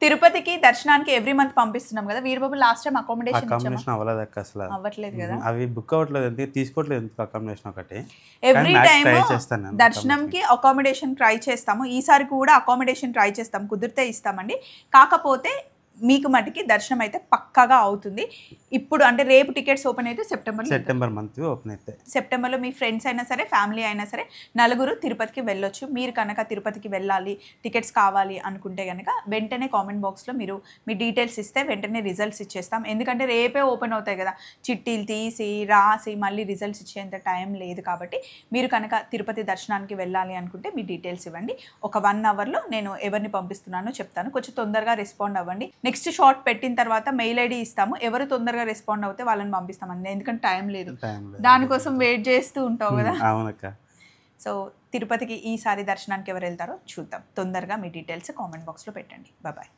తిరుపతికి దర్శనానికి every month పంపిస్తున్నాం కదా వీరబాబు, లాస్ట్ టైం అకామిడేషన్ అవ్వలేదు అసలు, అవ్వట్లేదు కదా, అవి బుక్ అవ్వట్లేదు, ఎందుకు తీసుకోవట్లేదు, ఎందుకు అకామిడేషన్ ఒకటి. ఎవ్రీ టైమ్ దర్శనంకి అకామిడేషన్ ట్రై చేస్తాము, ఈసారి కూడా అకామిడేషన్ ట్రై చేస్తాం, కుదిరితే ఇస్తామండి. కాకపోతే మీకు మటుకి దర్శనం అయితే పక్కాగా అవుతుంది. ఇప్పుడు అంటే రేపు టికెట్స్ ఓపెన్ అయితే సెప్టెంబర్ మంత్ ఓపెన్ అయితే, సెప్టెంబర్లో మీ ఫ్రెండ్స్ అయినా సరే ఫ్యామిలీ అయినా సరే నలుగురు తిరుపతికి వెళ్ళొచ్చు. మీరు కనుక తిరుపతికి వెళ్ళాలి, టికెట్స్ కావాలి అనుకుంటే కనుక వెంటనే కామెంట్ బాక్స్లో మీరు మీ డీటెయిల్స్ ఇస్తే వెంటనే రిజల్ట్స్ ఇచ్చేస్తాం. ఎందుకంటే రేపే ఓపెన్ అవుతాయి కదా, చిట్టీలు తీసి రాసి మళ్ళీ రిజల్ట్స్ ఇచ్చేంత టైం లేదు. కాబట్టి మీరు కనుక తిరుపతి దర్శనానికి వెళ్ళాలి అనుకుంటే మీ డీటెయిల్స్ ఇవ్వండి. ఒక 1 అవర్లో నేను ఎవరిని పంపిస్తున్నానో చెప్తాను, కొంచెం తొందరగా రెస్పాండ్ అవ్వండి. నెక్స్ట్ షాట్ పెట్టిన తర్వాత మెయిల్ ఐడి ఇస్తాము, ఎవరు తొందరగా రెస్పాండ్ అవుతే వాళ్ళని పంపిస్తామండి, ఎందుకంటే టైం లేదు, దానికోసం వెయిట్ చేస్తూ ఉంటావు కదా. సో తిరుపతికి ఈసారి దర్శనానికి ఎవరు వెళ్తారో చూద్దాం. తొందరగా మీ డీటెయిల్స్ కామెంట్ బాక్స్లో పెట్టండి. బాయ్.